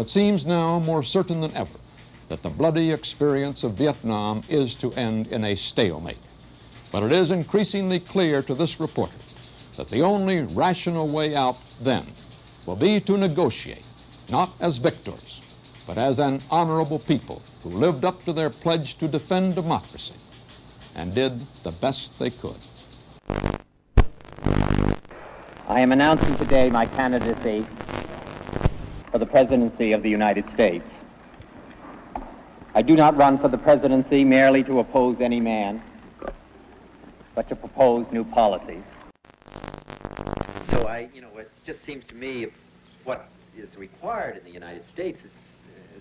it seems now more certain than ever that the bloody experience of Vietnam is to end in a stalemate. But it is increasingly clear to this reporter that the only rational way out then will be to negotiate, not as victors, but as an honorable people who lived up to their pledge to defend democracy and did the best they could. I am announcing today my candidacy for the presidency of the United States. I do not run for the presidency merely to oppose any man, but to propose new policies. So it just seems to me what is required in the United States is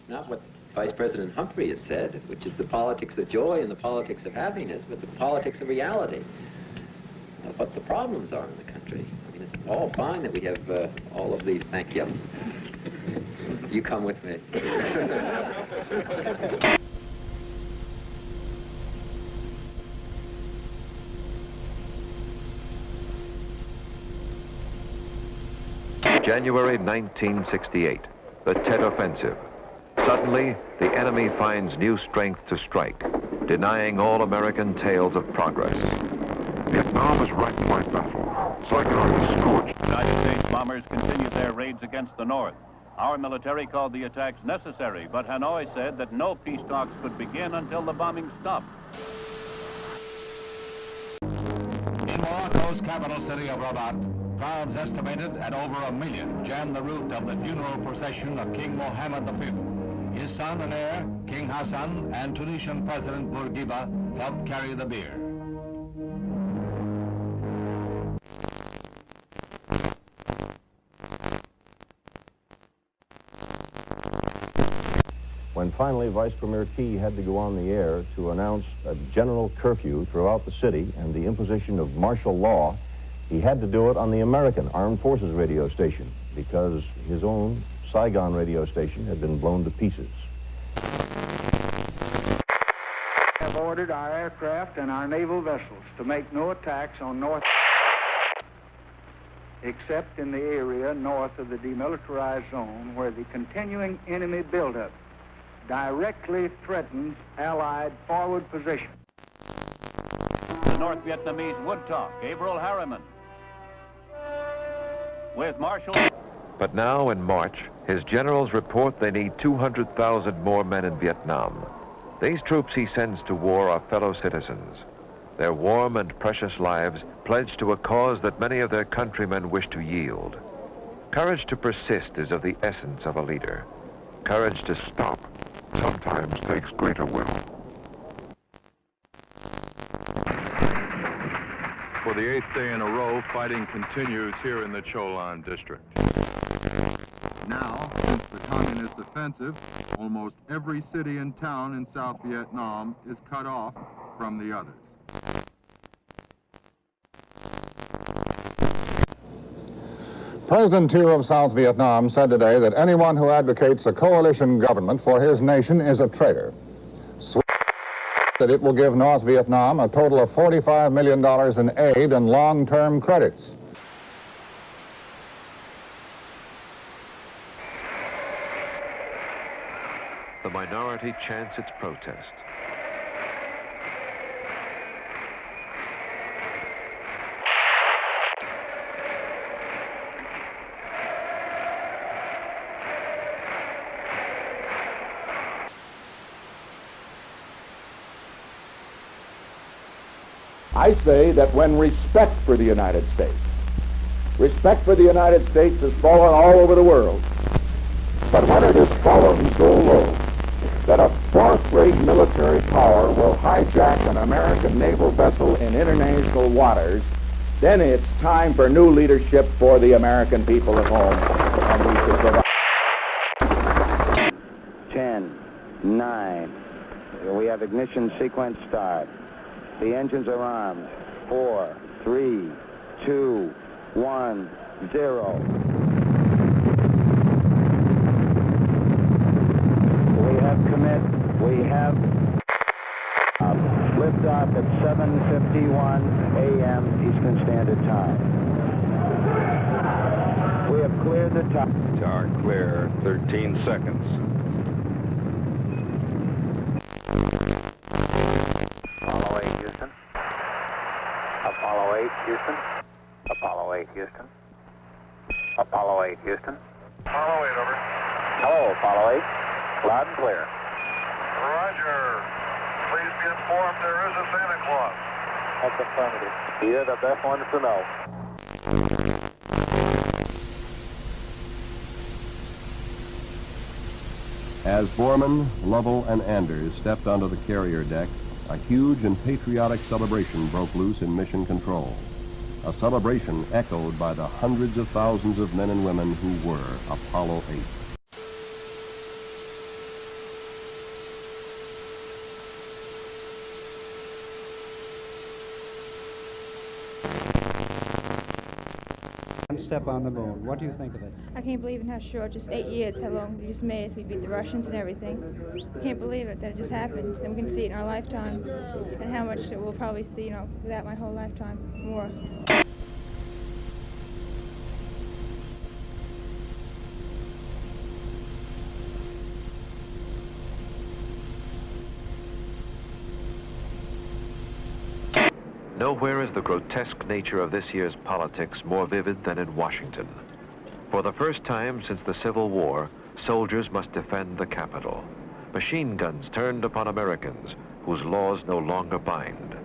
not what Vice President Humphrey has said, which is the politics of joy and the politics of happiness, but the politics of reality, of what the problems are in the country. I mean, it's all fine that we have all of these. Thank you. You come with me. January 1968, the Tet Offensive. Suddenly, the enemy finds new strength to strike, denying all American tales of progress. Vietnam is wrecked by battle. Saigon is scorched. United States bombers continued their raids against the North. Our military called the attacks necessary, but Hanoi said that no peace talks could begin until the bombing stopped. In Morocco's capital city of Rabat, crowds estimated at over 1 million jammed the route of the funeral procession of King Mohammed V. His son and heir, King Hassan, and Tunisian President Bourguiba helped carry the bier. When finally Vice Premier Key had to go on the air to announce a general curfew throughout the city and the imposition of martial law, he had to do it on the American Armed Forces radio station because his own Saigon radio station had been blown to pieces. We have ordered our aircraft and our naval vessels to make no attacks on North except in the area north of the demilitarized zone where the continuing enemy buildup directly threatens Allied forward position. The North Vietnamese would talk. Gabriel Harriman. With Marshal... But now, in March, his generals report they need 200,000 more men in Vietnam. These troops he sends to war are fellow citizens. Their warm and precious lives pledged to a cause that many of their countrymen wish to yield. Courage to persist is of the essence of a leader. Courage to stop sometimes takes greater will. For the 8th day in a row, fighting continues here in the Cholan district. Now, since the communist offensive, almost every city and town in South Vietnam is cut off from the others. President Thieu of South Vietnam said today that anyone who advocates a coalition government for his nation is a traitor. That it will give North Vietnam a total of $45 million in aid and long-term credits. The minority chants its protest. I say that when respect for the United States has fallen all over the world, but when it has fallen so low that a fourth-rate military power will hijack an American naval vessel in international waters, then it's time for new leadership for the American people at home, and we should provide. 10, 9, we have ignition sequence start. The engines are armed. 4, 3, 2, 1, 0. We have commit. We have liftoff at 7:51 a.m. Eastern Standard Time. We have cleared the tower. Tower clear, 13 seconds. Apollo 8, Houston. Apollo 8, Houston. Apollo 8, Houston. Apollo 8, Houston. Apollo 8, over. Hello, Apollo 8. Loud and clear. Roger. Please be informed there is a Santa Claus. That's affirmative. You're the best ones to know. As Borman, Lovell, and Anders stepped onto the carrier deck, a huge and patriotic celebration broke loose in Mission Control. A celebration echoed by the hundreds of thousands of men and women who were Apollo 8. Step on the moon. What do you think of it? I can't believe in how short, just 8 years, how long we just made us. We beat the Russians and everything. I can't believe it, that it just happened. And we can see it in our lifetime. And how much we'll probably see, you know, without my whole lifetime, more. Nowhere is the grotesque nature of this year's politics more vivid than in Washington. For the first time since the Civil War, soldiers must defend the Capitol. Machine guns turned upon Americans whose laws no longer bind.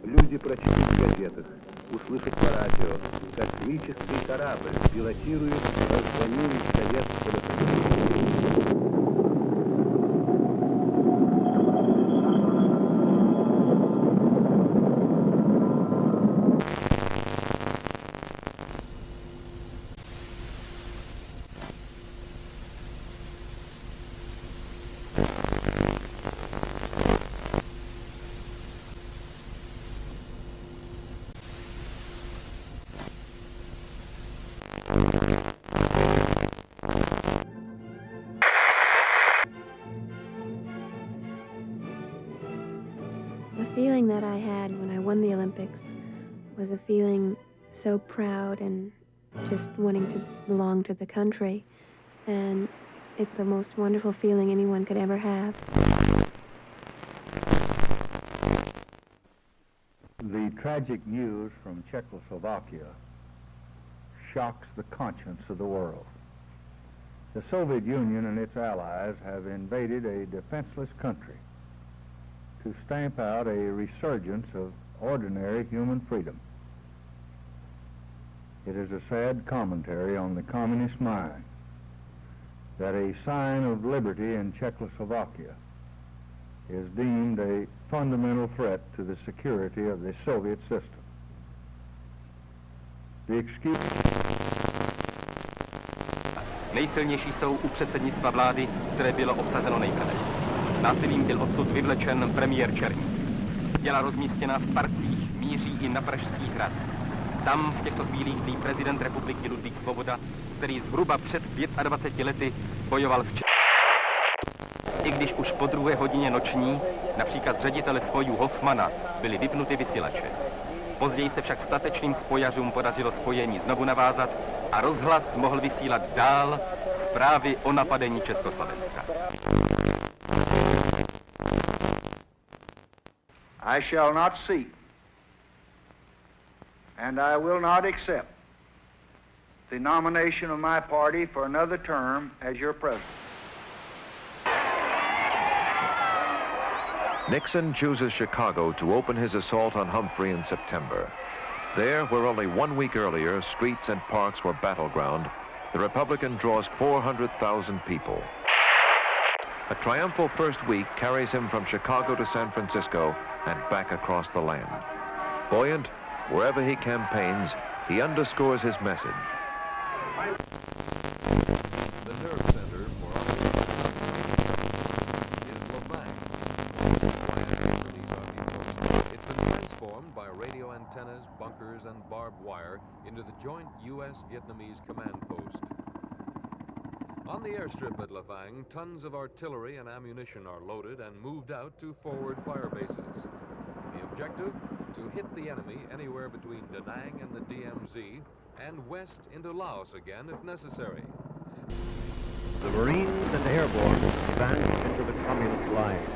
Люди прочтут в газетах, услышат по радио, как космический корабль пилотирует разгоняемый советского самолета. The feeling that I had when I won the Olympics was a feeling so proud and just wanting to belong to the country. And it's the most wonderful feeling anyone could ever have. The tragic news from Czechoslovakia shocks the conscience of the world. The Soviet Union and its allies have invaded a defenseless country to stamp out a resurgence of ordinary human freedom. It is a sad commentary on the communist mind that a sign of liberty in Czechoslovakia is deemed a fundamental threat to the security of the Soviet system. The excuse... Nejsilnější jsou u předsednictva vlády, které bylo obsazeno nejprve. Násilím byl odsud vyvlečen premiér Černý. Těla rozmístěna v parcích míří i na Pražský hrad. Tam v těchto chvílích tlí prezident republiky Ludvík Svoboda, který zhruba před 25 lety bojoval v Čechách. I když už po 2. hodině noční, například ředitele spojů Hoffmana, byly vypnuty vysílače. Později se však statečným spojařům podařilo spojení znovu navázat a rozhlas mohl vysílat dál zprávy o napadení Československa. I shall not seek, and I will not accept the nomination of my party for another term as your president. Nixon chooses Chicago to open his assault on Humphrey in September. There, where only 1 week earlier streets and parks were battleground, the Republican draws 400,000 people. A triumphal first week carries him from Chicago to San Francisco and back across the land. Buoyant, wherever he campaigns, he underscores his message. The nerve center for is Verdansk. It's been transformed by radio antennas, bunkers, and barbed wire into the joint U.S.-Vietnamese command post. On the airstrip at Lafang, tons of artillery and ammunition are loaded and moved out to forward fire bases. The objective, to hit the enemy anywhere between Da Nang and the DMZ and west into Laos again if necessary. The Marines and airborne advanced into the communist lines.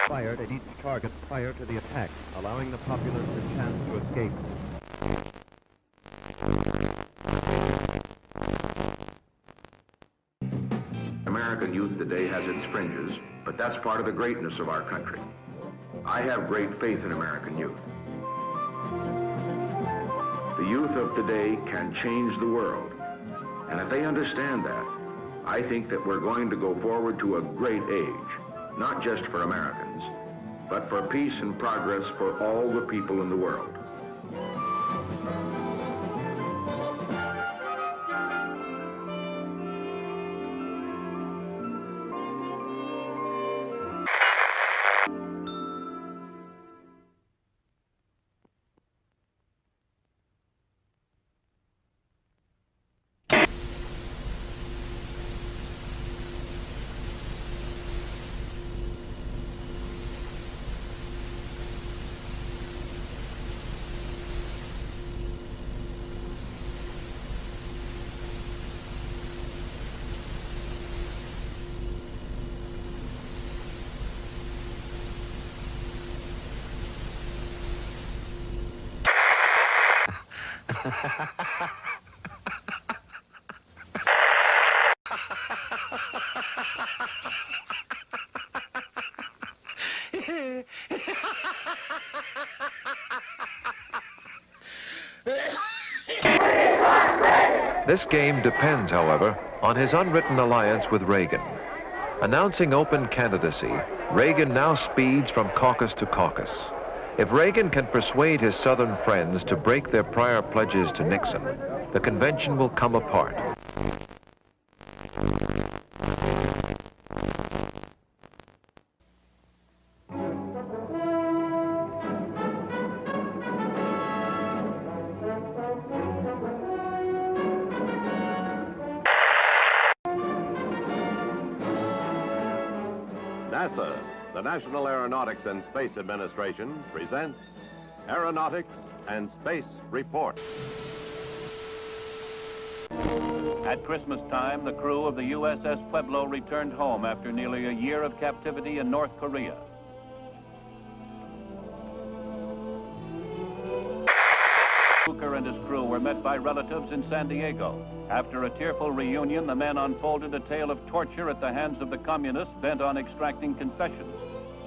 Fired at each target prior to the attack, allowing the populace a chance to escape. American youth today has its fringes, but that's part of the greatness of our country. I have great faith in American youth. The youth of today can change the world, and if they understand that, I think that we're going to go forward to a great age, not just for Americans, but for peace and progress for all the people in the world. This game depends, however, on his unwritten alliance with Reagan. Announcing open candidacy, Reagan now speeds from caucus to caucus. If Reagan can persuade his Southern friends to break their prior pledges to Nixon, the convention will come apart. NASA, the National Aeronautics and Space Administration, presents Aeronautics and Space Report. At Christmas time, the crew of the USS Pueblo returned home after nearly a year of captivity in North Korea. Hooker and his crew were met by relatives in San Diego. After a tearful reunion, the men unfolded a tale of torture at the hands of the communists bent on extracting concessions.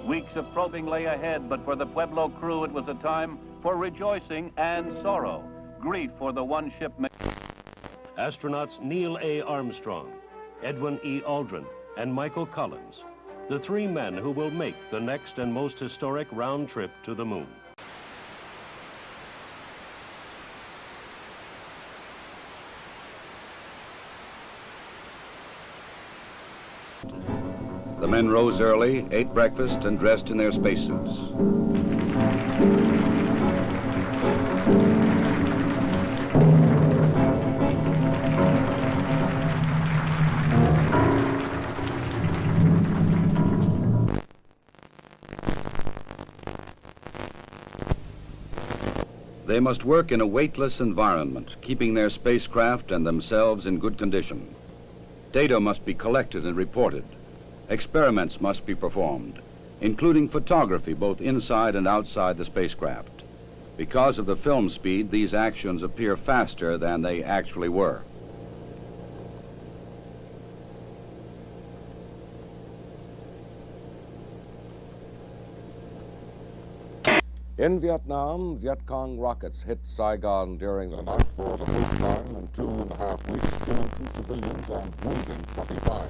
Weeks of probing lay ahead, but for the Pueblo crew, it was a time for rejoicing and sorrow. Grief for the one shipmate. Astronauts Neil A. Armstrong, Edwin E. Aldrin, and Michael Collins, the three men who will make the next and most historic round trip to the moon. The men rose early, ate breakfast, and dressed in their spacesuits. They must work in a weightless environment, keeping their spacecraft and themselves in good condition. Data must be collected and reported. Experiments must be performed, including photography both inside and outside the spacecraft. Because of the film speed, these actions appear faster than they actually were. In Vietnam, Viet Cong rockets hit Saigon during the night for the first time in 2.5 weeks, killing 2 civilians and wounding 25.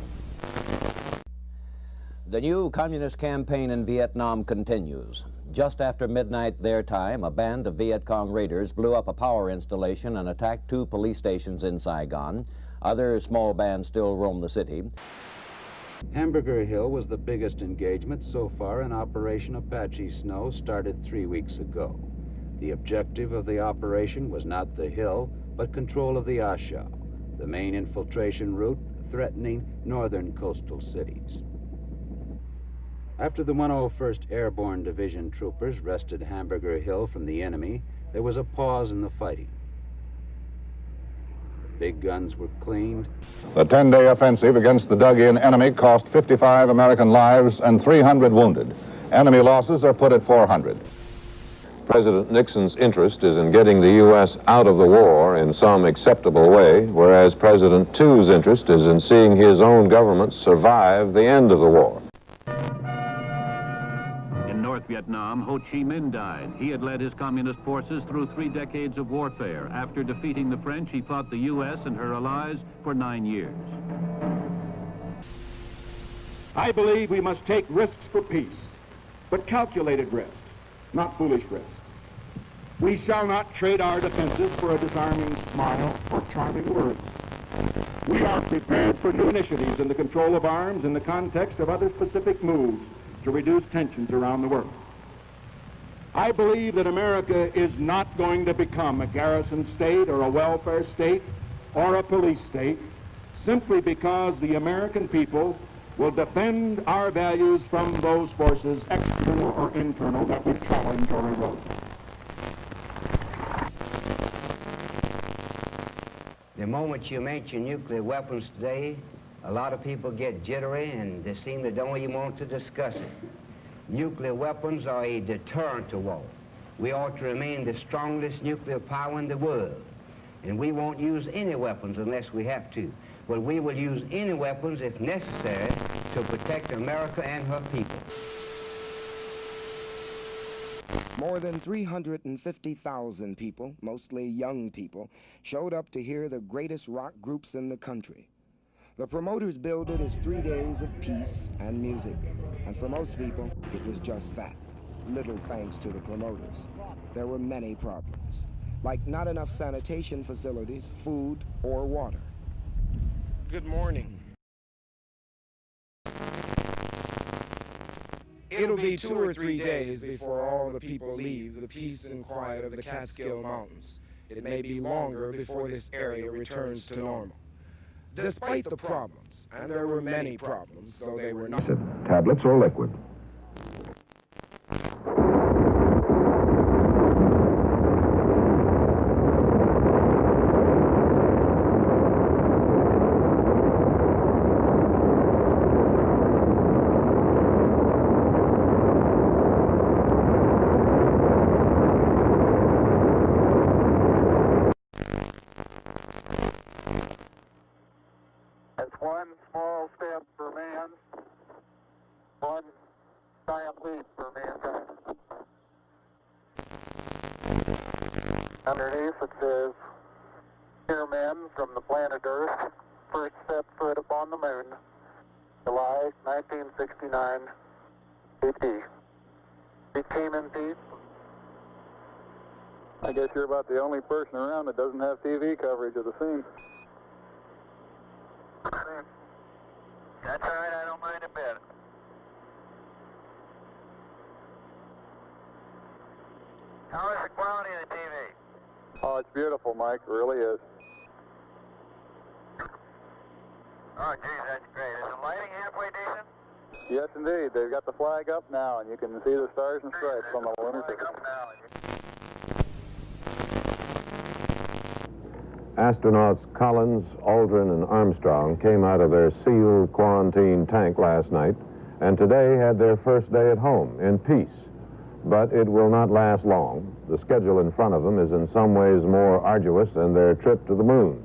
The new communist campaign in Vietnam continues. Just after midnight their time, a band of Viet Cong raiders blew up a power installation and attacked 2 police stations in Saigon. Other small bands still roam the city. Hamburger Hill was the biggest engagement so far in Operation Apache Snow, started 3 weeks ago. The objective of the operation was not the hill, but control of the A Shau, the main infiltration route threatening northern coastal cities. After the 101st Airborne Division troopers wrested Hamburger Hill from the enemy, there was a pause in the fighting. The big guns were cleaned. The 10-day offensive against the dug-in enemy cost 55 American lives and 300 wounded. Enemy losses are put at 400. President Nixon's interest is in getting the U.S. out of the war in some acceptable way, whereas President Thu's interest is in seeing his own government survive the end of the war. In North Vietnam, Ho Chi Minh died. He had led his communist forces through 3 decades of warfare. After defeating the French, he fought the U.S. and her allies for 9 years. I believe we must take risks for peace, but calculated risks, not foolish risks. We shall not trade our defenses for a disarming smile or charming words. We are prepared for new initiatives in the control of arms in the context of other specific moves to reduce tensions around the world. I believe that America is not going to become a garrison state or a welfare state or a police state simply because the American people will defend our values from those forces, external or internal, that we challenge or erode. The moment you mention nuclear weapons today, a lot of people get jittery and they seem to don't even want to discuss it. Nuclear weapons are a deterrent to war. We ought to remain the strongest nuclear power in the world. And we won't use any weapons unless we have to. But we will use any weapons if necessary to protect America and her people. More than 350,000 people, mostly young people, showed up to hear the greatest rock groups in the country. The promoters billed it as 3 days of peace and music, and for most people, it was just that. Little thanks to the promoters. There were many problems, like not enough sanitation facilities, food, or water. Good morning. It'll be 2 or 3 days before all the people leave the peace and quiet of the Catskill Mountains. It may be longer before this area returns to normal. Despite the problems, and there were many problems, though they were not... Tablets or liquid? One small step for man, one giant leap for mankind. Underneath it says, "Here men from the planet Earth first set foot upon the moon, July 1969 AD. It came in peace." I guess you're about the only person around that doesn't have TV coverage of the scene. That's all right, I don't mind a bit. How is the quality of the TV? Oh, it's beautiful, Mike, it really is. Oh, geez, that's great. Is the lighting halfway decent? Yes, indeed. They've got the flag up now, and you can see the stars and stripes on the lunar surface. Astronauts Collins, Aldrin, and Armstrong came out of their sealed quarantine tank last night and today had their first day at home in peace. But it will not last long. The schedule in front of them is in some ways more arduous than their trip to the moon.